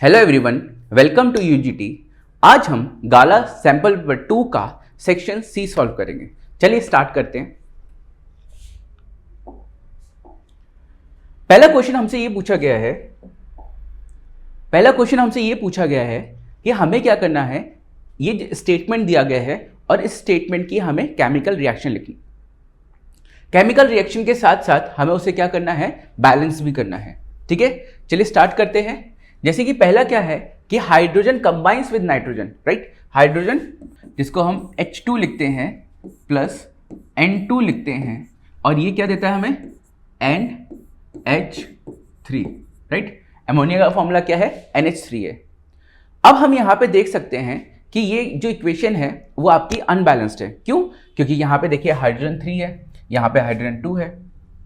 Hello everyone, welcome to UGT. आज हम गाला sample paper 2 का सेक्शन सी सॉल्व करेंगे। चलिए स्टार्ट करते हैं। पहला क्वेश्चन हमसे ये पूछा गया है कि हमें क्या करना है। ये स्टेटमेंट दिया गया है और इस स्टेटमेंट की हमें केमिकल रिएक्शन लिखनी। केमिकल रिएक्शन के साथ साथ हमें उसे क्या करना है, बैलेंस भी करना है। ठीक है, चलिए स्टार्ट करते हैं। जैसे कि पहला क्या है कि hydrogen combines with nitrogen, right. Hydrogen जिसको हम H2 लिखते हैं प्लस N2 लिखते हैं और ये क्या देता है हमें NH3, राइट। अमोनिया का फॉर्मूला क्या है, NH3 है। अब हम यहां पे देख सकते हैं कि ये जो इक्वेशन है वो आपकी अनबैलेंस्ड है। क्यों? क्योंकि यहां पे देखिए हाइड्रोजन 3 है, यहां पे हाइड्रोजन 2 है।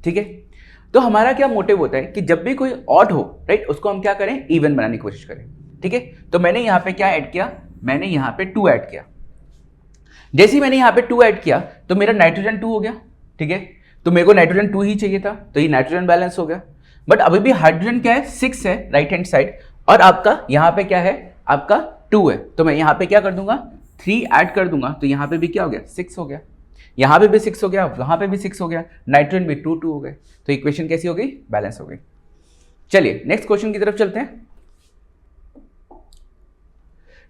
ठीक है, तो हमारा क्या मोटिव होता है कि जब भी कोई ऑड हो, राइट, उसको हम क्या करें, इवन बनाने की कोशिश करें। ठीक है, तो मैंने यहां पे क्या ऐड किया, मैंने यहां पे 2 ऐड किया। जैसे ही मैंने यहां पे 2 ऐड किया तो मेरा नाइट्रोजन 2 हो गया। ठीक है, तो मेरे को नाइट्रोजन 2 ही चाहिए था, तो ये नाइट्रोजन बैलेंस हो गया। बट अभी भी हाइड्रोजन क्या है, 6 है राइट हैंड साइड, और आपका यहां पे क्या है, आपका 2 है। तो मैं यहां पे क्या कर दूंगा, 3 ऐड कर दूंगा, तो यहां पे भी क्या हो गया, 6 हो गया। यहां पे भी 6 हो गया, वहां पे भी 6 हो गया, नाइट्रोजन भी 2 हो गए। तो इक्वेशन कैसी हो गई, बैलेंस हो गई। चलिए नेक्स्ट क्वेश्चन की तरफ चलते हैं।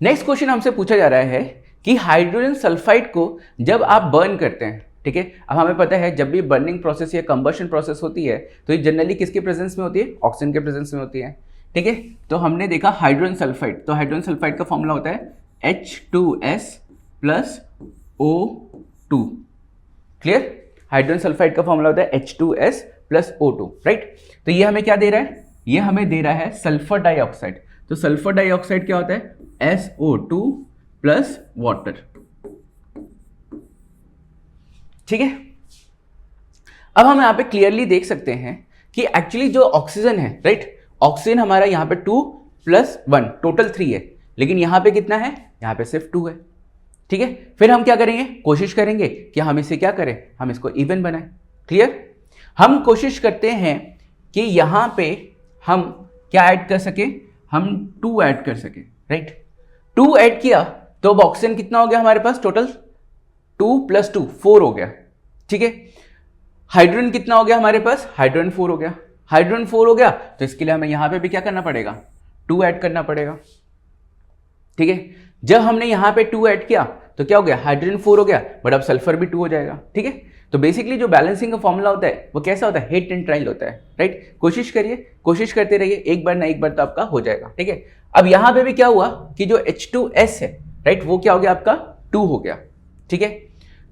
नेक्स्ट क्वेश्चन हमसे पूछा जा रहा है कि हाइड्रोजन सल्फाइड को जब आप बर्न करते हैं, ठीक है, अब हमें पता है जब भी बर्निंग प्रोसेस या कंबशन प्रोसेस होती है तो ये जनरली किसके प्रेजेंस में होती है, ऑक्सीजन के प्रेजेंस में होती है। ठीक है, तो हमने देखा हाइड्रोजन सल्फाइड, तो हाइड्रोजन सल्फाइड का फॉर्मूला होता है H2S plus O2। Clear, hydrogen sulphide का फॉर्मूला होता है H2S प्लस O2, राइट। तो ये हमें क्या दे रहा है, ये हमें दे रहा है सल्फर डाइऑक्साइड। तो सल्फर डाइऑक्साइड क्या होता है, SO2 प्लस वाटर। ठीक है, अब हम यहां पे क्लियरली देख सकते हैं कि एक्चुअली जो ऑक्सीजन है, राइट, ऑक्सीजन हमारा यहां पे 2 प्लस 1 टोटल 3 है, लेकिन यहां पे कितना है, यहां पे सिर्फ 2 है। ठीक है, फिर हम क्या करेंगे, कोशिश करेंगे कि हम इसे क्या करें, हम इसको इवन बनाएं। क्लियर, हम कोशिश करते हैं कि यहां पे हम क्या ऐड कर सके, हम 2 ऐड कर सके, राइट। 2 ऐड किया तो अब ऑक्सीजन कितना हो गया हमारे पास, टोटल 2 प्लस 2 4 हो गया। ठीक है, हाइड्रोजन कितना हो गया हमारे पास, हाइड्रोजन 4 हो गया। हाइड्रोजन 4 हो गया तो इसके लिए हमें यहां पे भी क्या करना पड़ेगा, 2 ऐड करना पड़ेगा। ठीक है, जब हमने यहां पे 2 ऐड किया तो क्या हो गया, हाइड्रोजन 4 हो गया, बट अब सल्फर भी 2 हो जाएगा। ठीक है, तो बेसिकली जो बैलेंसिंग का फॉर्मूला होता है वो कैसा होता है, हिट एंड ट्रायल होता है, राइट। कोशिश करिए, कोशिश करते रहिए, एक बार ना एक बार तो आपका हो जाएगा। ठीक है, अब यहां पे भी क्या हुआ कि जो H2S है, राइट, वो क्या हो गया, आपका 2 हो गया। ठीक है,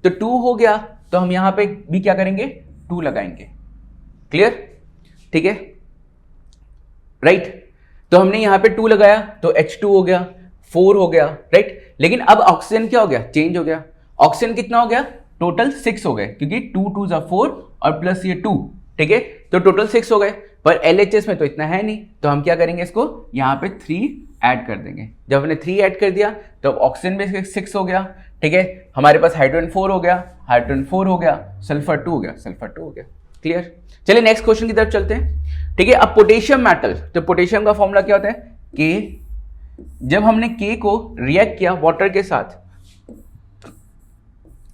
तो 2 हो गया तो हम यहां पे भी क्या करेंगे, 2 लगाएंगे। क्लियर, ठीक है, राइट। तो हमने यहां पे 2 लगाया तो H2 हो गया, 4 हो गया, राइट। लेकिन अब ऑक्सीजन क्या हो गया, चेंज हो गया। ऑक्सीजन कितना हो गया, टोटल 6 हो गए, क्योंकि 2 2 4 और प्लस ये 2। ठीक है, तो टोटल 6 हो गए, पर LHS में तो इतना है नहीं, तो हम क्या करेंगे, इसको यहाँ पे 3 ऐड कर देंगे। जब हमने 3 ऐड कर दिया तो ऑक्सीजन में 6 हो गया। ठीक है, हमारे पास हाइड्रोजन 4 हो गया, हाइड्रोजन 4 हो गया, सल्फर 2 हो गया, सल्फर 2 हो गया। क्लियर, चलिए नेक्स्ट क्वेश्चन की तरफ चलते हैं। ठीक है, अब पोटेशियम मेटल, तो पोटेशियम का फॉर्मूला क्या होता है, K। जब हमने K को रिएक्ट किया वाटर के साथ,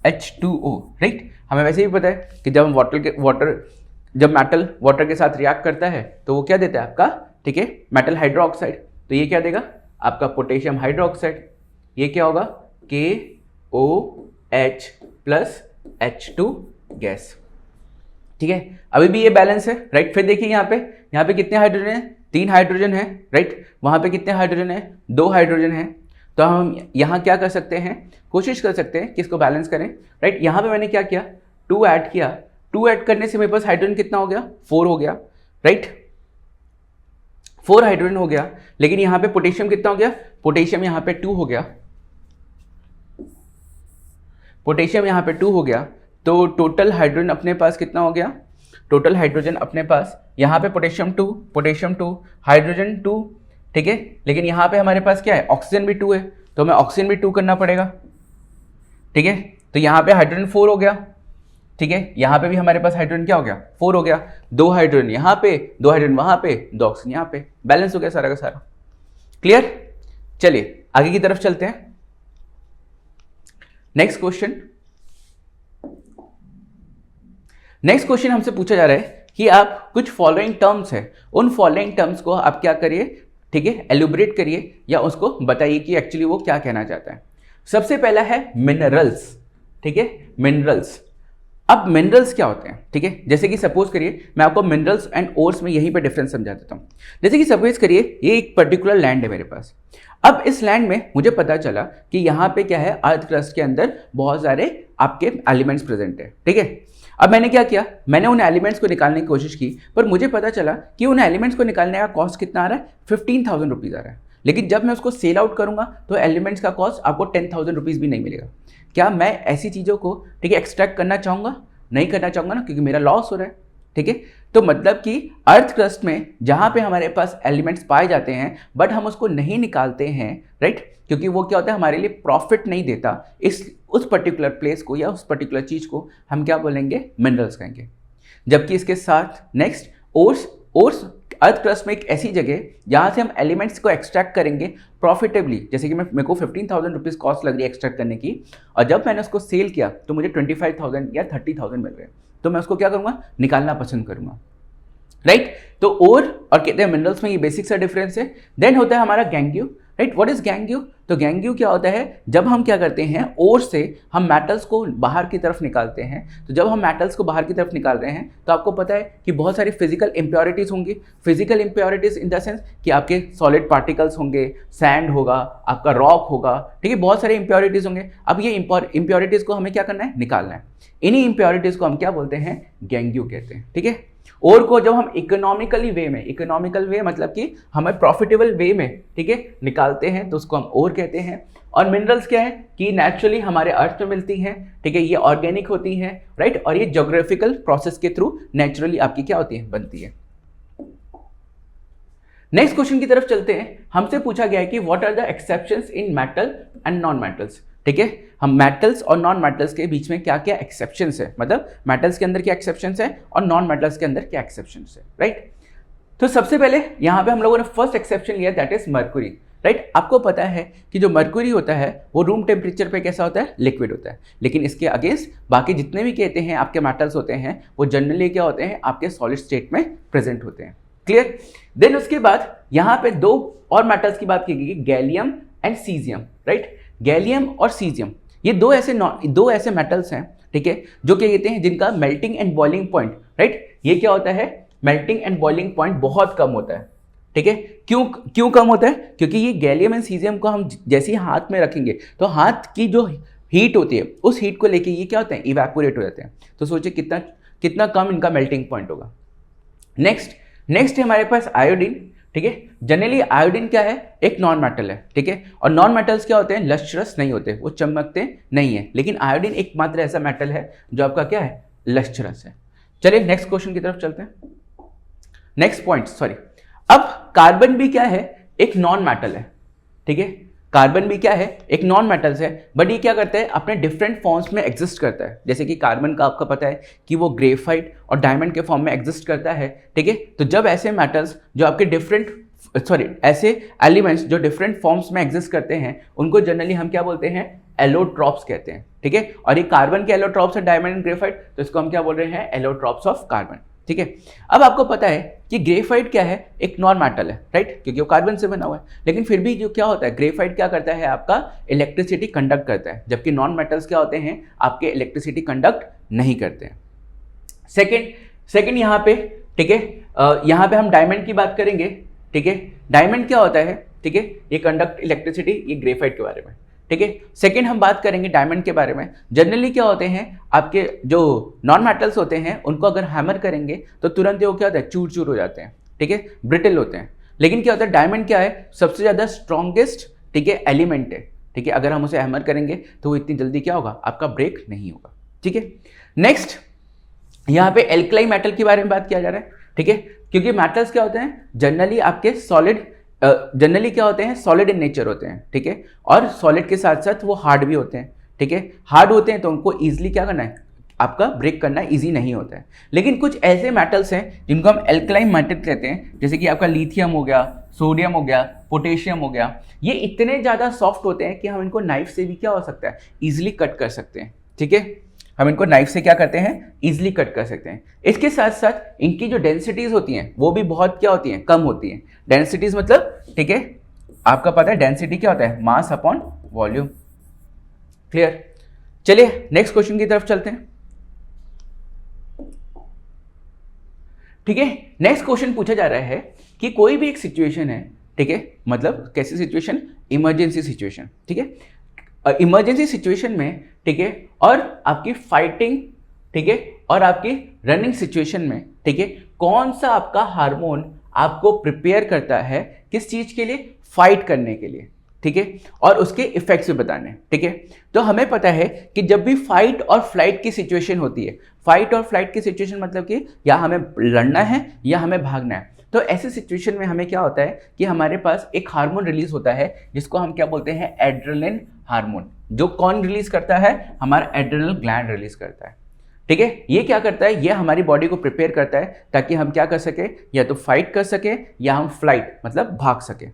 H2O, राइट। हमें वैसे भी पता है कि जब हम जब मेटल वाटर के साथ रिएक्ट करता है तो वो क्या देता है आपका, ठीक है, मेटल हाइड्रोक्साइड। तो ये क्या देगा आपका, पोटेशियम हाइड्रोक्साइड। ये क्या होगा, KOH प्लस H2 गैस। ठीक है, अभी भी ये बैलेंस है, राइट। फिर देखिए यहाँ पे कितने हाइड्रोजन है, 3 हाइड्रोजन है, राइट। वहां पे कितने हाइड्रोजन है, 2 हाइड्रोजन है। तो हम यहाँ क्या कर सकते हैं, कोशिश कर सकते हैं कि इसको बैलेंस करें, राइट। यहाँ पे मैंने क्या किया, 2 ऐड किया। 2 ऐड करने से मेरे पास हाइड्रोजन कितना हो गया, 4 हो गया, राइट। 4 हाइड्रोजन हो गया, लेकिन यहाँ पे पोटेशियम कितना हो गया, पोटेशियम यहाँ पे 2 हो गया, पोटेशियम यहाँ पे 2 हो गया। तो टोटल हाइड्रोजन अपने पास कितना हो गया, टोटल हाइड्रोजन अपने पास यहाँ पे पोटेशियम 2, हाइड्रोजन 2। ठीक है, लेकिन यहाँ पे हमारे पास क्या है, ऑक्सीजन भी 2 है, तो हमें ऑक्सीजन भी 2 करना पड़ेगा। ठीक है, तो यहाँ पे हाइड्रोजन 4 हो गया। ठीक है, यहाँ पे भी हमारे पास हाइड्रोजन क्या हो गया, 4 हो गया। 2 हाइड्रोजन यहाँ पे, 2 हाइड्रोजन वहां पे, 2 ऑक्सीजन यहाँ पे, बैलेंस हो गया सारा का सारा। क्लियर? चलिए आगे की तरफ चलते हैं। नेक्स्ट क्वेश्चन हमसे पूछा जा रहा है कि आप कुछ फॉलोइंग टर्म्स है, उन फॉलोइंग टर्म्स को आप क्या करिए, ठीक है, एलुब्रेट करिए या उसको बताइए कि एक्चुअली वो क्या कहना चाहता है। सबसे पहला है मिनरल्स, ठीक है, मिनरल्स। अब मिनरल्स क्या होते हैं, ठीक है, जैसे कि सपोज करिए मैं आपको मिनरल्स एंड ओर्स में यहीं पे डिफरेंस समझा देता हूँ। जैसे कि सपोज करिए ये एक पर्टिकुलर लैंड है मेरे पास। अब इस लैंड में मुझे पता चला कि यहाँ पे क्या है, अर्थ क्रस्ट के अंदर बहुत सारे आपके एलिमेंट्स प्रेजेंट है, ठीक है। अब मैंने क्या किया, मैंने उन एलिमेंट्स को निकालने की कोशिश की, पर मुझे पता चला कि उन एलिमेंट्स को निकालने का कॉस्ट कितना आ रहा है, 15,000 रुपीज़ आ रहा है। लेकिन जब मैं उसको सेल आउट करूंगा तो एलिमेंट्स का कॉस्ट आपको 10,000 रुपीज़ भी नहीं मिलेगा। क्या मैं ऐसी चीज़ों को, ठीक है, एक्सट्रैक्ट करना चाहूँगा? नहीं करना चाहूँगा ना, क्योंकि मेरा लॉस हो रहा है, ठीक है। तो मतलब कि अर्थ क्रस्ट में जहाँ पे हमारे पास एलिमेंट्स पाए जाते हैं बट हम उसको नहीं निकालते हैं, राइट, क्योंकि वो क्या होता है, हमारे लिए प्रॉफिट नहीं देता, उस पर्टिकुलर प्लेस को या उस पर्टिकुलर चीज़ को हम क्या बोलेंगे, मिनरल्स कहेंगे। जबकि इसके साथ नेक्स्ट ओर्स अर्थ क्रस्ट में एक ऐसी जगह जहाँ से हम एलिमेंट्स को एक्सट्रैक्ट करेंगे प्रॉफिटेबली। जैसे कि मेरे को 15,000 रुपीज़ कॉस्ट लग रही है एक्सट्रैक्ट करने की, और जब मैंने उसको सेल किया तो मुझे 25,000 या 30,000 मिल रहे हैं, तो मैं उसको क्या करूँगा, निकालना पसंद करूँगा, राइट। तो और कहते हैं मिनरल्स में ये बेसिक सा डिफरेंस है। देन होता है हमारा गैंग्यू, राइट। What is गैंग्यू? तो गैंग्यू क्या होता है, जब हम क्या करते हैं, ओर से हम मेटल्स को बाहर की तरफ निकालते हैं। तो जब हम मेटल्स को बाहर की तरफ निकाल रहे हैं तो आपको पता है कि बहुत सारी फिजिकल इंप्योरिटीज होंगी। Physical impurities in the sense कि आपके सॉलिड पार्टिकल्स होंगे, सैंड होगा, आपका रॉक होगा, ठीक है, बहुत सारे इंप्योरिटीज होंगे। अब ये इंप्योरिटीज को हमें क्या करना है, निकालना है। इन्हीं इंप्योरिटीज को हम क्या बोलते हैं, गैंग्यू कहते हैं, ठीक है। और को जब हम इकोनॉमिकल वे मतलब कि हमें प्रॉफिटेबल वे में, ठीक है, निकालते हैं तो उसको हम और कहते हैं। और मिनरल्स क्या है कि नेचुरली हमारे अर्थ में मिलती हैं, ठीक है, ये ऑर्गेनिक होती हैं, राइट, और ये ज्योग्राफिकल प्रोसेस के थ्रू नेचुरली आपकी क्या होती है, बनती है। नेक्स्ट क्वेश्चन की तरफ चलते हैं। हमसे पूछा गया है कि what are the exceptions in metal and non metals, ठीक है। हम मेटल्स और नॉन मेटल्स के बीच में क्या क्या एक्सेप्शंस है, मतलब मेटल्स के अंदर क्या एक्सेप्शंस है और नॉन मेटल्स के अंदर क्या एक्सेप्शंस है, राइट। तो सबसे पहले यहाँ पे हम लोगों ने फर्स्ट एक्सेप्शन लिया, दैट इज मर्क्यूरी, राइट। आपको पता है कि जो मर्क्यूरी होता है वो रूम टेम्परेचर पे कैसा होता है, लिक्विड होता है। लेकिन इसके अगेंस्ट बाकी जितने भी कहते हैं आपके मेटल्स होते हैं वो जनरली क्या होते हैं, आपके सॉलिड स्टेट में प्रेजेंट होते हैं, क्लियर। देन उसके बाद यहाँ पे दो और मेटल्स की बात की गई, gallium and caesium, right. Gallium और सीजियम ये दो ऐसे मेटल्स हैं, ठीक है, जो क्या कहते हैं, जिनका melting and boiling point, right, ये क्या होता है, मेल्टिंग एंड बॉइलिंग पॉइंट बहुत कम होता है, ठीक है। क्यों कम होता है? क्योंकि ये गैलियम एंड सीजियम को हम जैसे ही हाथ में रखेंगे तो हाथ की जो हीट होती है उस हीट को लेके ये क्या होते हैं, इवेपोरेट हो जाते हैं। तो सोचिए कितना कम इनका मेल्टिंग पॉइंट होगा। नेक्स्ट है हमारे पास आयोडीन, ठीक है। जनरली आयोडीन क्या है, एक नॉन मेटल है, ठीक है। और नॉन मेटल्स क्या होते हैं, लस्ट्रस नहीं होते, वो चमकते नहीं है। लेकिन आयोडीन एकमात्र ऐसा मेटल है जो आपका क्या है, लस्ट्रस है। चलिए नेक्स्ट क्वेश्चन की तरफ चलते हैं, नेक्स्ट पॉइंट, सॉरी। अब कार्बन भी क्या है, एक नॉन मेटल है, ठीक है। कार्बन भी क्या है, एक नॉन मेटल्स है, बट ये क्या करता है, अपने डिफरेंट फॉर्म्स में एग्जिस्ट करता है। जैसे कि कार्बन का आपका पता है कि वो ग्रेफाइट और डायमंड के फॉर्म में एग्जिस्ट करता है, ठीक है। तो जब ऐसे मेटल्स जो आपके ऐसे एलिमेंट्स जो डिफरेंट फॉर्म्स में एग्जिस्ट करते हैं उनको जनरली हम क्या बोलते हैं, एलोट्रॉप्स कहते हैं, ठीक है। और ये कार्बन के एलोट्रॉप्स है, डायमंड एंड ग्रेफाइट, तो इसको हम क्या बोल रहे हैं, एलोट्रॉप्स ऑफ कार्बन, ठीक है। अब आपको पता है कि ग्रेफाइट क्या है, एक नॉन मेटल है, राइट, क्योंकि वो कार्बन से बना हुआ है। लेकिन फिर भी जो क्या होता है, ग्रेफाइट क्या करता है, आपका इलेक्ट्रिसिटी कंडक्ट करता है, जबकि नॉन मेटल्स क्या होते हैं, आपके इलेक्ट्रिसिटी कंडक्ट नहीं करते हैं। सेकेंड यहाँ पे, ठीक है, यहाँ पे हम डायमंड की बात करेंगे, ठीक है। डायमंड क्या होता है, ठीक है, ये कंडक्ट इलेक्ट्रिसिटी, ये ग्रेफाइट के बारे में, ठीक है। सेकंड हम बात करेंगे डायमंड के बारे में। जनरली क्या होते हैं, आपके जो नॉन मेटल्स होते हैं उनको अगर हैमर करेंगे तो तुरंत वो क्या होता है, चूर चूर हो जाते हैं, ठीक है, ब्रिटल होते हैं। लेकिन क्या होता है, डायमंड क्या है, सबसे ज़्यादा स्ट्रॉन्गेस्ट, ठीक है, एलिमेंट है, ठीक है। अगर हम उसे हैमर करेंगे तो वो इतनी जल्दी क्या होगा, आपका ब्रेक नहीं होगा, ठीक है। नेक्स्ट यहाँ पे एल्कलाइन मेटल के बारे में बात किया जा रहा है, ठीक है, क्योंकि मेटल्स क्या होते हैं, जनरली आपके जनरली क्या होते हैं, सॉलिड इन नेचर होते हैं, ठीक है। और सॉलिड के साथ साथ वो हार्ड भी होते हैं, ठीक है। हार्ड होते हैं तो उनको ईजिली क्या करना है, आपका ब्रेक करना ईजी नहीं होता है। लेकिन कुछ ऐसे मेटल्स हैं जिनको हम एल्कलाइन मेटल कहते हैं, जैसे कि आपका लिथियम हो गया, सोडियम हो गया, पोटेशियम हो गया, ये इतने ज़्यादा सॉफ्ट होते हैं कि हम इनको नाइफ से भी क्या हो सकता है, ईजिली कट कर सकते हैं। ठीक है, हम इनको नाइफ से क्या करते हैं, ईजिली कट कर सकते हैं। इसके साथ साथ इनकी जो डेंसिटीज होती हैं वो भी बहुत क्या होती हैं, कम होती हैं। डेंसिटीज मतलब, ठीक है, आपका पता है डेंसिटी क्या होता है, मास अपॉन वॉल्यूम। क्लियर? चलिए नेक्स्ट क्वेश्चन की तरफ चलते हैं। ठीक है, नेक्स्ट क्वेश्चन पूछा जा रहा है कि कोई भी एक सिचुएशन है, ठीक है, मतलब कैसी सिचुएशन, इमरजेंसी सिचुएशन। ठीक है, इमरजेंसी सिचुएशन में, ठीक है, और आपकी फाइटिंग, ठीक है, और आपकी रनिंग सिचुएशन में, ठीक है, कौन सा आपका हार्मोन आपको प्रिपेयर करता है किस चीज के लिए, फाइट करने के लिए। ठीक है, और उसके इफेक्ट्स भी बताने। ठीक है, तो हमें पता है कि जब भी फाइट और फ्लाइट की सिचुएशन होती है, फाइट और फ्लाइट की सिचुएशन मतलब कि या हमें लड़ना है या हमें भागना है, तो ऐसी सिचुएशन में हमें क्या होता है कि हमारे पास एक हार्मोन रिलीज होता है जिसको हम क्या बोलते हैं, एड्रेनलिन हार्मोन। जो कौन रिलीज करता है, हमारा एड्रेनल ग्लैंड रिलीज करता है। ठीक है, ये क्या करता है, ये हमारी बॉडी को प्रिपेयर करता है ताकि हम क्या कर सके, या तो फाइट कर सके या हम फ्लाइट मतलब भाग सके।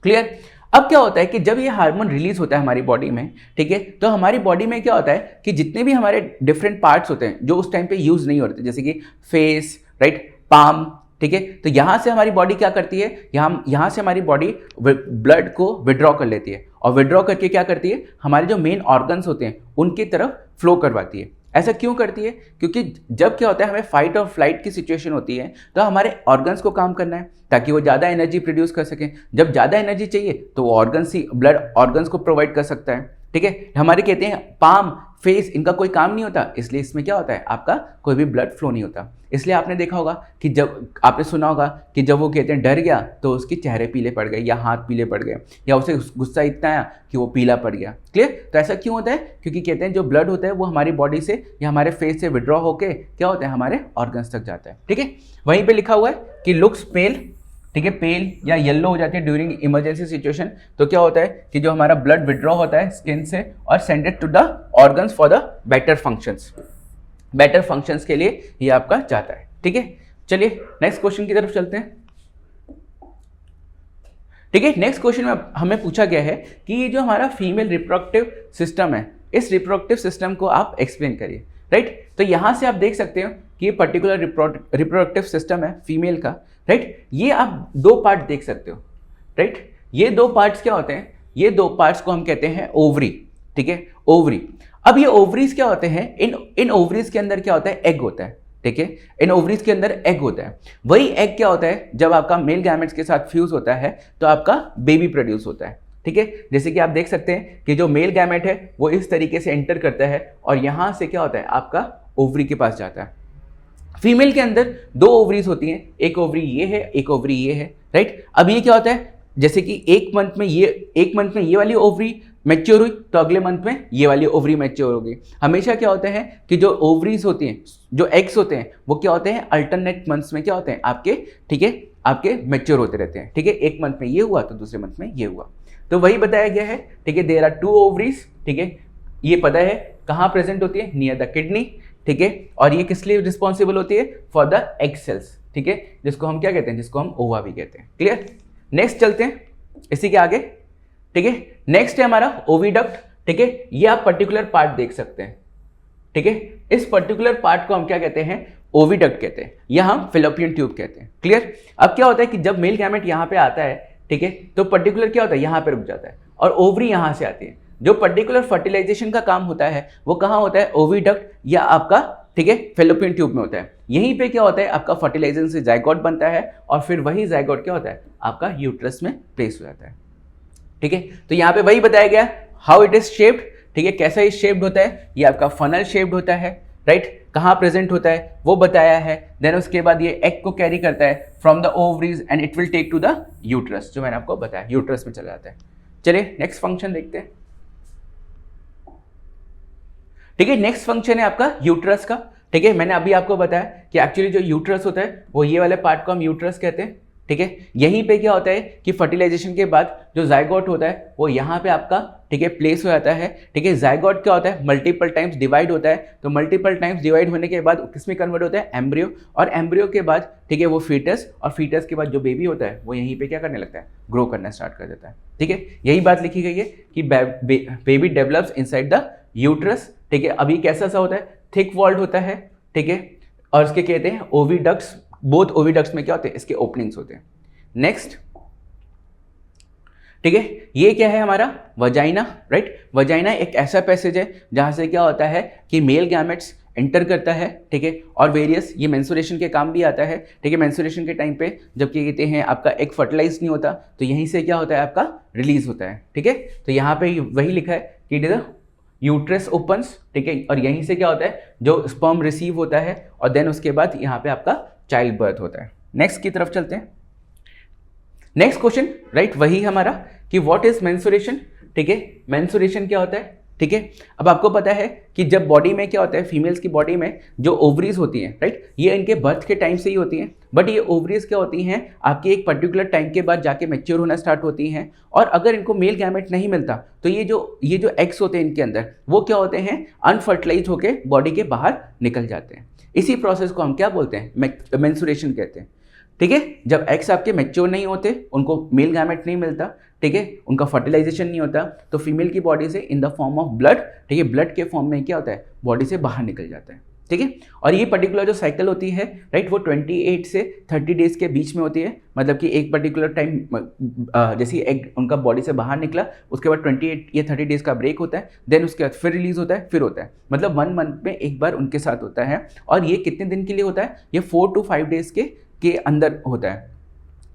क्लियर? अब क्या होता है कि जब ये हार्मोन रिलीज होता है हमारी बॉडी में, ठीक है, तो हमारी बॉडी में क्या होता है कि जितने भी हमारे डिफरेंट पार्ट्स होते हैं जो उस टाइम पे यूज नहीं होते, जैसे कि फेस, राइट, पाम, ठीक है, तो यहां से हमारी बॉडी क्या करती है, यहां से हमारी बॉडी ब्लड को विड्रॉ कर लेती है, और विड्रॉ करके क्या करती है, हमारे जो मेन ऑर्गन्स होते हैं उनकी तरफ फ्लो करवाती है। ऐसा क्यों करती है, क्योंकि जब क्या होता है हमें फाइट और फ्लाइट की सिचुएशन होती है तो हमारे ऑर्गन्स को काम करना है ताकि वो ज़्यादा एनर्जी प्रोड्यूस कर सकें। जब ज़्यादा एनर्जी चाहिए तो वो ऑर्गन्स ही, ब्लड ऑर्गन्स को प्रोवाइड कर सकता है। ठीक है, हमारे कहते हैं पाम, फेस, इनका कोई काम नहीं होता, इसलिए इसमें क्या होता है, आपका कोई भी ब्लड फ्लो नहीं होता। इसलिए आपने देखा होगा कि जब आपने सुना होगा कि जब वो कहते हैं डर गया तो उसके चेहरे पीले पड़ गए या हाथ पीले पड़ गए या उसे गुस्सा इतना आया कि वो पीला पड़ गया। क्लियर? तो ऐसा क्यों होता है, क्योंकि कहते हैं जो ब्लड होता है वो हमारी बॉडी से या हमारे फेस से विड्रॉ होकर क्या होता है, हमारे ऑर्गन्स तक जाता है। ठीक है, वहीं पर लिखा हुआ है कि लुक्स पेल, ठीक है, पेल या येलो हो जाती है ड्यूरिंग इमरजेंसी सिचुएशन। तो क्या होता है कि जो हमारा ब्लड विड्रॉ होता है स्किन से और sended to the organs for the better functions, better functions के लिए ये आपका जाता है। ठीक है, चलिए नेक्स्ट क्वेश्चन की तरफ चलते हैं। ठीक है, नेक्स्ट क्वेश्चन में हमें पूछा गया है कि ये जो हमारा फीमेल रिप्रोडक्टिव सिस्टम है, इस रिप्रोडक्टिव सिस्टम को आप एक्सप्लेन करिए। राइट, तो यहां से आप देख सकते हो कि ये पर्टिकुलर रिप्रोडक्टिव सिस्टम है फीमेल का। राइट, ये आप दो पार्ट देख सकते हो। राइट, ये दो पार्ट्स क्या होते हैं, ये दो पार्ट्स को हम कहते हैं ओवरी। ठीक है, ओवरी। अब ये ओवरीज क्या होते हैं, इन ओवरीज के अंदर क्या होता है, एग होता है। ठीक है, इन ओवरीज के अंदर एग होता है। वही एग क्या होता है, जब आपका मेल गैमेट्स के साथ फ्यूज होता है तो आपका बेबी प्रोड्यूस होता है। ठीक है, जैसे कि आप देख सकते हैं कि जो मेल गैमेट है वो इस तरीके से एंटर करता है और यहां से क्या होता है, आपका ओवरी के पास जाता है। फीमेल के अंदर दो ओवरीज होती हैं, एक ओवरी ये है, एक ओवरी ये है। राइट, अब ये क्या होता है, जैसे कि एक मंथ में ये वाली ओवरी मैच्योर हुई तो अगले मंथ में ये वाली ओवरी मैच्योर होगी। हमेशा क्या होता है कि जो ओवरीज होती हैं, जो एग्स होते हैं, वो क्या होते हैं, अल्टरनेट मंथ्स में क्या होते हैं आपके, ठीक है, आपके मैच्योर होते रहते हैं। ठीक है, एक मंथ में ये हुआ तो दूसरे मंथ में ये हुआ। तो वही बताया गया है। ठीक है, देयर आर टू ओवरीज। ठीक है, ये पता है कहाँ प्रेजेंट होती है, नियर द किडनी। ठीक है, और ये किस लिए रिस्पॉन्सिबल होती है, फॉर द एग सेल्स। ठीक है, जिसको हम क्या कहते हैं, जिसको हम ओवा भी कहते हैं। क्लियर? नेक्स्ट चलते हैं इसी के आगे। ठीक है, नेक्स्ट है हमारा ओविडक्ट। ठीक है, ये आप पर्टिकुलर पार्ट देख सकते हैं। ठीक है, इस पर्टिकुलर पार्ट को हम क्या कहते हैं, ओविडक्ट कहते हैं, या हम फिलोपियन ट्यूब कहते हैं। क्लियर? अब क्या होता है कि जब मेल गैमेट यहाँ पे आता है, ठीक है, तो पर्टिकुलर क्या होता है, यहाँ पे रुक जाता है और ओवरी यहाँ से आती है। जो पर्टिकुलर फर्टिलाइजेशन का काम होता है वो कहाँ होता है, ओविडक्ट या आपका, ठीक है, फेलोपियन ट्यूब में होता है। यहीं पे क्या होता है, आपका फर्टिलाइजेशन से जाइगोट बनता है और फिर वही जाइगोट क्या होता है, आपका यूट्रस में प्लेस हो जाता है। ठीक है, तो यहाँ पे वही बताया गया हाउ इट इज शेप्ड। ठीक है, कैसा ये शेप्ड होता है, ये आपका फनल शेप्ड होता है। राइट, कहाँ प्रेजेंट होता है वो बताया है। देन उसके बाद ये एग को कैरी करता है from the ovaries and it will take to the uterus, जो मैंने आपको बताया, यूट्रस में चला जाता है। चलिए नेक्स्ट फंक्शन देखते हैं। ठीक है, नेक्स्ट फंक्शन है आपका यूट्रस का। ठीक है, मैंने अभी आपको बताया कि एक्चुअली जो यूट्रस होता है वो ये वाले पार्ट को हम यूट्रस कहते हैं। ठीक है। यहीं पे क्या होता है कि फर्टिलाइजेशन के बाद जो जायगोट होता है वो यहाँ पे आपका, ठीक है, प्लेस हो जाता है, ठीक है। जायगोट क्या होता है, मल्टीपल टाइम्स डिवाइड होता है, तो मल्टीपल टाइम्स डिवाइड होने के बाद किसमें कन्वर्ट होता है, एम्ब्रियो, और एम्ब्रियो के बाद, ठीक है, वो फीटस, और फीटस के बाद जो बेबी होता है वो यहीं पे क्या करने लगता है, ग्रो करना स्टार्ट कर देता है, ठीक है। यही बात लिखी गई है कि baby develops inside the uterus, ठीक है। अभी कैसा सा होता है, थिक वॉल्ड होता है, ठीक है, और इसके कहते हैं ओविडक्ट्स। बोथ ओविडक्ट्स में क्या होते हैं, इसके ओपनिंग्स होते हैं। नेक्स्ट, ठीक है, ये क्या है हमारा वजाइना, राइट। वजाइना एक ऐसा पैसेज है जहां से क्या होता है कि मेल गैमेट्स एंटर करता है, ठीक है, और वेरियस ये मेंस्ट्रुएशन के काम भी आता है, ठीक है। मेंस्ट्रुएशन के टाइम पे जब क्या कहते हैं आपका एग फर्टिलाइज नहीं होता तो यहीं से क्या होता है आपका रिलीज होता है, ठीक है। तो यहाँ पे वही लिखा है कि इट इज यूट्रस ओपन्स, ठीक है, और यहीं से क्या होता है जो स्पर्म रिसीव होता है और देन उसके बाद यहाँ पे आपका चाइल्ड बर्थ होता है। नेक्स्ट की तरफ चलते हैं। नेक्स्ट क्वेश्चन, राइट, वही हमारा कि व्हाट इज मेंस्ट्रुएशन, ठीक है। मेंस्ट्रुएशन क्या होता है, ठीक है। अब आपको पता है कि जब बॉडी में क्या होता है, फीमेल्स की बॉडी में जो ओवरीज होती हैं, राइट, ये इनके बर्थ के टाइम से ही होती हैं, बट ये ओवरीज क्या होती हैं आपके एक पर्टिकुलर टाइम के बाद जाके मैच्योर होना स्टार्ट होती हैं, और अगर इनको मेल गैमेट नहीं मिलता तो ये जो एग्स होते हैं इनके अंदर वो क्या होते हैं, अनफर्टिलाइज होकर बॉडी के बाहर निकल जाते हैं। इसी प्रोसेस को हम क्या बोलते हैं, मेंस्ट्रुएशन कहते हैं, ठीक है। जब एग्स आपके मैच्योर नहीं होते, उनको मेल गैमेट नहीं मिलता, ठीक है, उनका फर्टिलाइजेशन नहीं होता, तो फीमेल की बॉडी से in the form of blood, ठीक है, ब्लड के फॉर्म में क्या होता है, बॉडी से बाहर निकल जाता है, ठीक है। और ये पर्टिकुलर जो साइकिल होती है, राइट, वो 28 से 30 डेज के बीच में होती है। मतलब कि एक पर्टिकुलर टाइम जैसे एग उनका बॉडी से बाहर निकला, उसके बाद 28 या 30 डेज का ब्रेक होता है, देन उसके बाद फिर रिलीज होता है, फिर होता है, मतलब 1 मंथ में एक बार उनके साथ होता है। और ये कितने दिन के लिए होता है, ये 4 to 5 डेज के अंदर होता है।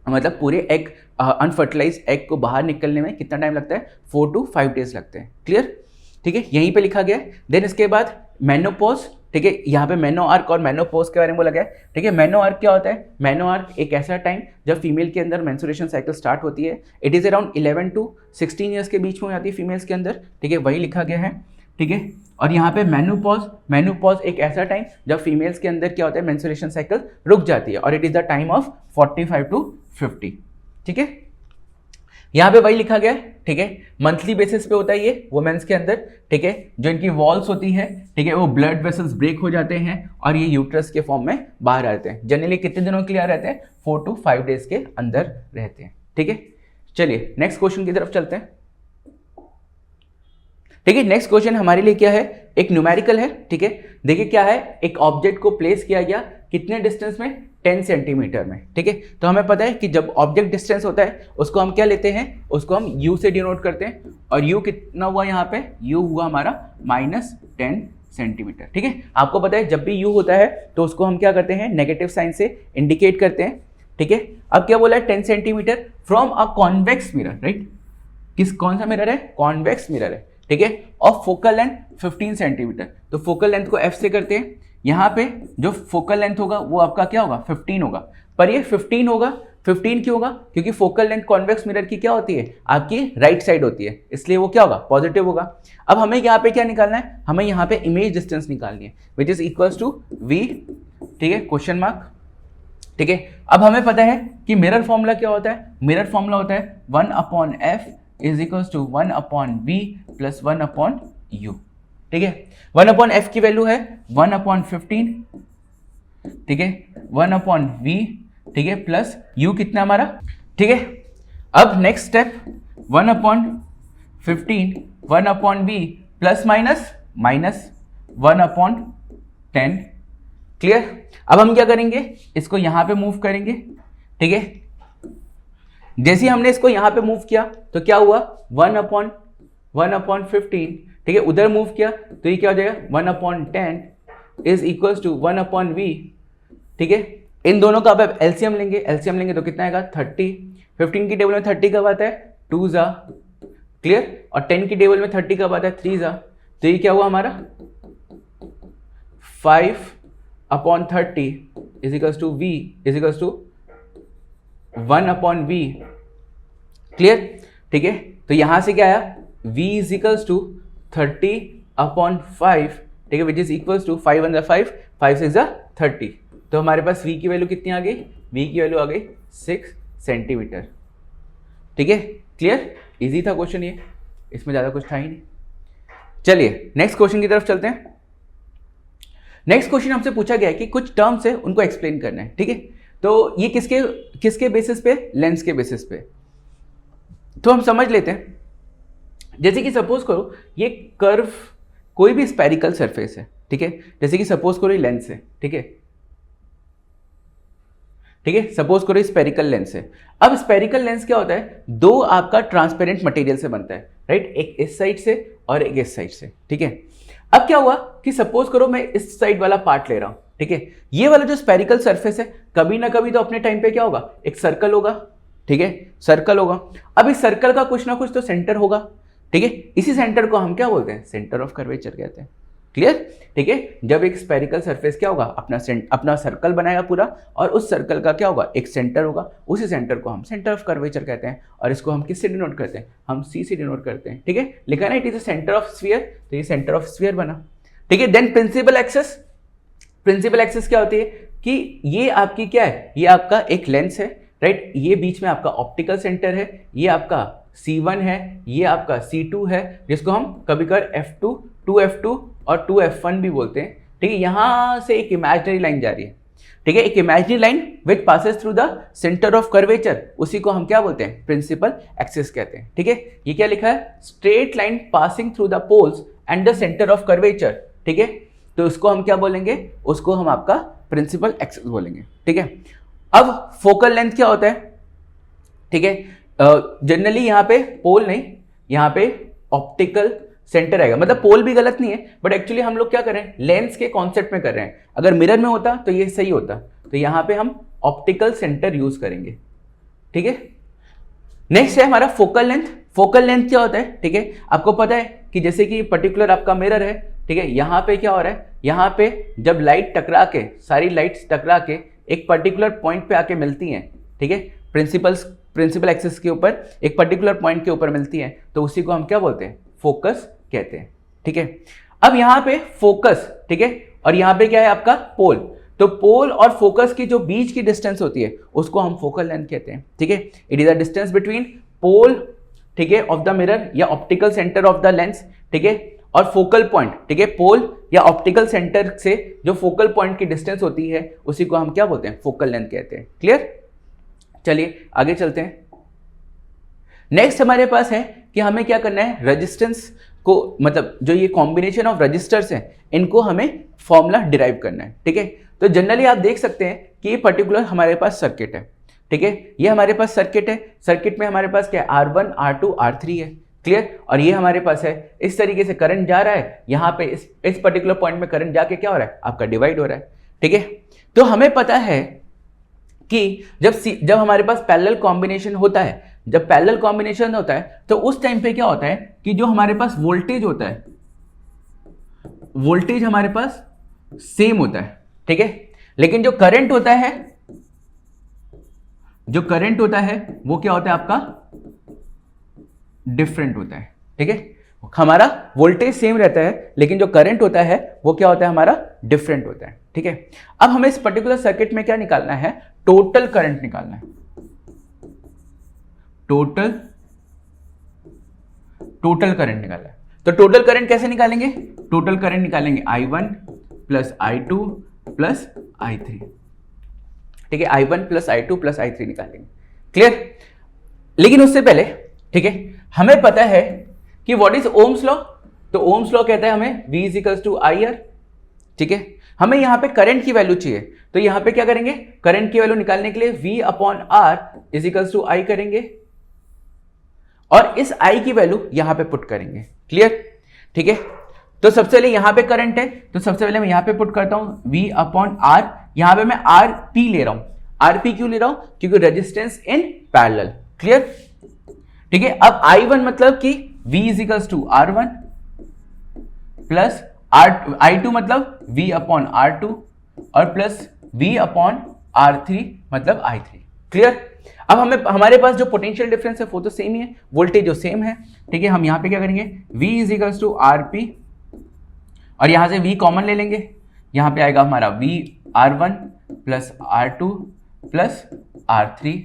मतलब पूरे एग अनफर्टिलाइज एग को बाहर निकलने में कितना टाइम लगता है, 4 to 5 डेज लगते हैं, क्लियर, ठीक है, यहीं पे लिखा गया है। देन इसके बाद मेनोपॉज, ठीक है, यहाँ पे मेनोआर्क और मेनोपॉज के बारे में बोला गया है, ठीक है। मेनोआर्क क्या होता है, मेनोआर्क एक ऐसा टाइम जब फीमेल के अंदर मेंस्ट्रुएशन साइकिल स्टार्ट होती है, it is around 11 to 16 years के बीच में हो जाती है फीमेल्स के अंदर, ठीक है, वही लिखा गया है, ठीक है। और यहाँ पे मेनोपॉज एक ऐसा टाइम जब फीमेल्स के अंदर क्या होता है, मेंस्ट्रुएशन साइकिल रुक जाती है, और it is the time of 45 to 50, ठीक है। यहाँ पे वही लिखा गया है, ठीक है, मंथली बेसिस पे होता है ये वुमेन्स के अंदर, ठीक है। जो इनकी वॉल्स होती है, ठीक है, वो ब्लड वेसल्स ब्रेक हो जाते हैं और ये यूट्रस के फॉर्म में बाहर आते हैं। जनरली कितने दिनों के लिए रहते हैं, 4 to 5 डेज के अंदर रहते हैं, ठीक है। चलिए नेक्स्ट क्वेश्चन की तरफ चलते हैं, ठीक है। नेक्स्ट क्वेश्चन हमारे लिए क्या है, एक न्यूमेरिकल है, ठीक है। देखिए क्या है, एक ऑब्जेक्ट को प्लेस किया गया कितने डिस्टेंस में, 10 सेंटीमीटर में, ठीक है। तो हमें पता है कि जब ऑब्जेक्ट डिस्टेंस होता है उसको हम क्या लेते हैं, उसको हम u से डिनोट करते हैं, और u कितना हुआ यहाँ पे, u हुआ हमारा -10 सेंटीमीटर, ठीक है। आपको पता है जब भी u होता है तो उसको हम क्या करते हैं, नेगेटिव साइन से इंडिकेट करते हैं, ठीक है। अब क्या बोला है, 10 centimetre from a convex mirror, right, कौन सा मिरर है, कॉन्वेक्स मिरर है, ठीक है, और फोकल लेंथ 15 सेंटीमीटर। तो फोकल लेंथ को f से करते हैं, यहाँ पे जो फोकल लेंथ होगा वो आपका क्या होगा, 15 होगा, पर ये 15 होगा, 15 क्यों होगा, क्योंकि फोकल लेंथ कॉन्वेक्स मिरर की क्या होती है, आपकी राइट साइड होती है, इसलिए वो क्या होगा, पॉजिटिव होगा। अब हमें यहाँ पे क्या निकालना है, हमें यहाँ पे इमेज डिस्टेंस निकालनी है, which is equals to v, ठीक है, क्वेश्चन मार्क, ठीक है। अब हमें पता है कि मिरर फॉर्मूला क्या होता है, मिरर फॉर्मूला होता है 1/f is equals to 1/v plus 1/u, ठीक है। 1/f की वैल्यू है 1/15, ठीक है, 1/v, ठीक है, प्लस u कितना हमारा, ठीक है। अब next step 1/15 1/v plus minus 1/10, clear. अब हम क्या करेंगे, इसको यहां पे मूव करेंगे, ठीक है। जैसे ही हमने इसको यहां पे मूव किया तो क्या हुआ, 1/15, ठीक है, उधर मूव किया तो ये क्या हो जाएगा, 1/10 इज इक्वल्स टू 1/v, ठीक है। इन दोनों का अब एलसीएम लेंगे तो कितना आएगा, 30। 15 की टेबल में 30 कब आता है, 2 जा, क्लियर, और 10 की टेबल में 30 कब आता है, 3 जा। तो ये क्या हुआ हमारा, 5/30 is equals to v is equals to 1/v, clear, ठीक है। तो यहां से क्या आया, v इज इक्वल्स टू 30/5, ठीक है, विच इज इक्वल्स टू 5 1 5 6 30। तो हमारे पास v की वैल्यू कितनी आ गई, v की वैल्यू आ गई 6 सेंटीमीटर। ठीक है, क्लियर, इजी था क्वेश्चन ये, इसमें ज़्यादा कुछ था ही नहीं। चलिए नेक्स्ट क्वेश्चन की तरफ चलते हैं। नेक्स्ट क्वेश्चन हमसे पूछा गया है कि कुछ टर्म्स है उनको एक्सप्लेन करना है। ठीक है, तो ये किसके किसके बेसिस पे, लेंस के बेसिस पे। तो हम समझ लेते हैं, जैसे कि सपोज करो ये कर्व कोई भी स्पेरिकल सरफेस है। ठीक है, जैसे कि सपोज करो ये लेंस है। ठीक है, ठीक है, सपोज करो स्पेरिकल लेंस है। अब स्पेरिकल लेंस क्या होता है, दो आपका ट्रांसपेरेंट मटेरियल से बनता है, राइट, एक इस साइड से और एक इस साइड से। ठीक है, अब क्या हुआ कि सपोज करो मैं इस साइड वाला पार्ट ले रहा हूं। ठीक है, ये वाला जो स्पेरिकल सरफेस है कभी ना कभी तो अपने टाइम पे क्या होगा, एक सर्कल होगा। ठीक है, सर्कल होगा। अब इस सर्कल का कुछ ना कुछ तो सेंटर होगा। ठीक है, इसी सेंटर को हम क्या बोलते हैं, सेंटर ऑफ कर्वेचर कहते हैं। क्लियर, ठीक है, जब एक स्पेरिकल सरफेस क्या होगा, अपना सर्कल बनाएगा पूरा, और उस सर्कल का क्या होगा, एक सेंटर होगा, उसी सेंटर को हम सेंटर ऑफ कर्वेचर कहते हैं। और इसको हम किससे डिनोट करते हैं, हम सी से डिनोट करते हैं। ठीक है, लिखा ना it is a centre of sphere, तो ये सेंटर ऑफ स्फीयर बना। ठीक है, then principal axis. Principal axis क्या होती है कि ये आपकी क्या है, ये आपका एक लेंस है, राइट, ये बीच में आपका ऑप्टिकल सेंटर है, ये आपका C1 है, ये आपका C2 है, जिसको हम कभी कभार F2, 2F2 और 2F1 भी बोलते हैं। ठीक है, यहां से एक इमेजिनरी लाइन जा रही है। ठीक है, एक imaginary line which passes through the centre of curvature, उसी को हम क्या बोलते हैं, प्रिंसिपल एक्सिस कहते हैं। ठीक है, ये क्या लिखा है, straight line passing through the poles and the centre of curvature. ठीक है, तो उसको हम क्या बोलेंगे, उसको हम आपका प्रिंसिपल एक्सिस बोलेंगे। ठीक है, अब फोकल लेंथ क्या होता है। ठीक है, जनरली यहाँ पे पोल नहीं, यहाँ पे ऑप्टिकल सेंटर आएगा, मतलब पोल भी गलत नहीं है, बट एक्चुअली हम लोग क्या कर रहे हैं, लेंस के कॉन्सेप्ट में कर रहे हैं। अगर मिरर में होता तो ये सही होता, तो यहाँ पे हम ऑप्टिकल सेंटर यूज करेंगे। ठीक है, नेक्स्ट है हमारा फोकल लेंथ। फोकल लेंथ क्या होता है, ठीक है, आपको पता है कि जैसे कि पर्टिकुलर आपका मिरर है। ठीक है, यहाँ पे क्या हो रहा है, यहाँ पे जब लाइट टकरा के, सारी लाइट्स टकरा के एक पर्टिकुलर पॉइंट पे आके मिलती हैं। ठीक है, प्रिंसिपल एक्सिस के ऊपर एक पर्टिकुलर पॉइंट के ऊपर मिलती हैं, तो उसी को हम क्या बोलते हैं, फोकस कहते हैं। ठीक है, अब यहाँ पे फोकस, ठीक है, और यहाँ पे क्या है आपका पोल, तो पोल और फोकस की जो बीच की डिस्टेंस होती है उसको हम फोकल लेंथ कहते हैं। ठीक है, it is the distance between pole, ठीक है, ऑफ द मिरर या optical centre of the lens. ठीक है, और फोकल पॉइंट, ठीक है, पोल या ऑप्टिकल सेंटर से जो फोकल पॉइंट की डिस्टेंस होती है उसी को हम क्या बोलते हैं, फोकल लेंथ कहते हैं। क्लियर, चलिए आगे चलते हैं। नेक्स्ट हमारे पास है कि हमें क्या करना है, रेजिस्टेंस को, मतलब जो ये कॉम्बिनेशन ऑफ रजिस्टर्स हैं इनको हमें फॉर्मूला डिराइव करना है। ठीक है, तो जनरली आप देख सकते हैं कि ये पर्टिकुलर हमारे पास सर्किट है। ठीक है, ये हमारे पास सर्किट है, सर्किट में हमारे पास क्या है, R1, R2, R3 है। क्लियर, और ये हमारे पास है, इस तरीके से करंट जा रहा है, यहाँ पे इस पर्टिकुलर पॉइंट में करंट जाके क्या हो रहा है, आपका डिवाइड हो रहा है। ठीक है, तो हमें पता है कि जब हमारे पास पैरेलल कॉम्बिनेशन होता है, जब पैरेलल कॉम्बिनेशन होता है तो उस टाइम पे क्या होता है कि जो हमारे पास वोल्टेज होता है, वोल्टेज हमारे पास सेम होता है। ठीक है, लेकिन जो करंट होता है, जो करंट होता है वो क्या होता है आपका, डिफरेंट होता है। ठीक है, हमारा वोल्टेज सेम रहता है लेकिन जो करंट होता है वो क्या होता है, हमारा डिफरेंट होता है। ठीक है, अब हमें इस पर्टिकुलर सर्किट में क्या निकालना है, टोटल करंट निकालना है। टोटल करंट निकालना है, तो टोटल करंट कैसे निकालेंगे, टोटल करंट निकालेंगे I1 plus I2 plus I3। ठीक है, I1 plus I2 plus I3 निकालेंगे। क्लियर, लेकिन उससे पहले, ठीक है, हमें पता है कि व्हाट इज ओम्स लॉ, तो ओम्स लॉ कहता है हमें V is equals to IR। ठीक है, हमें यहां पे करंट की वैल्यू चाहिए, तो यहां पे क्या करेंगे, करंट की वैल्यू निकालने के लिए V upon R is equals to I करेंगे और इस I की वैल्यू यहां पे पुट करेंगे। क्लियर, ठीक है, तो सबसे पहले यहां पे करंट है, तो सबसे पहले मैं यहां पे पुट करता हूं V अपॉन R, यहां पे मैं RP ले रहा हूं। RP क्यों ले रहा हूं, क्योंकि रेजिस्टेंस इन पैरेलल। क्लियर, ठीक है, अब I1 मतलब कि V is equals to R1 plus I2 मतलब V अपॉन R2 और प्लस V अपॉन R3 मतलब I3। क्लियर, अब हमारे पास जो पोटेंशियल डिफरेंस है वो तो सेम ही है, वोल्टेज जो सेम है। ठीक है, हम यहां पे क्या करेंगे, V is equals to RP और यहां से V कॉमन ले लेंगे, यहां पे आएगा हमारा V R1 plus R2 plus R3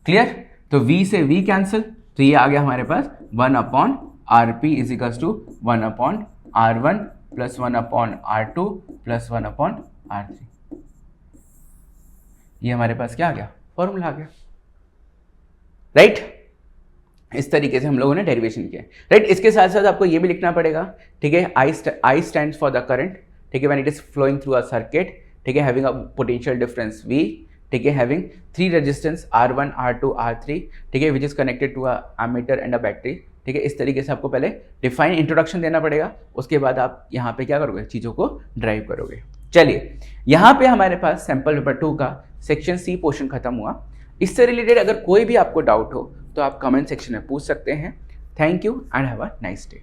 clear? तो V से V कैंसिल, तो ये आ गया हमारे पास 1/Rp is equals to 1/R1 plus 1/R2 plus 1/R3। ये हमारे पास क्या आ गया? फॉर्मूला आ गया, राइट? इस तरीके से हम लोगों ने डेरिवेशन किया, राइट? इसके साथ साथ आपको ये भी लिखना पड़ेगा, ठीक है, I stands for the current, ठीक है, when it is flowing through a circuit, ठीक है, having a potential difference V, ठीक है, having 3 resistance R1, R2, R3, ठीक है, which is connected to a ammeter and a battery, ठीक है। इस तरीके से आपको पहले डिफाइन इंट्रोडक्शन देना पड़ेगा, उसके बाद आप यहाँ पे क्या करोगे? चीज़ों को ड्राइव करोगे। चलिए, यहाँ पे हमारे पास सैंपल पेपर 2 का सेक्शन C पोर्शन खत्म हुआ। इससे रिलेटेड अगर कोई भी आपको डाउट हो तो आप कमेंट सेक्शन में पूछ सकते हैं। Thank you and have a nice day.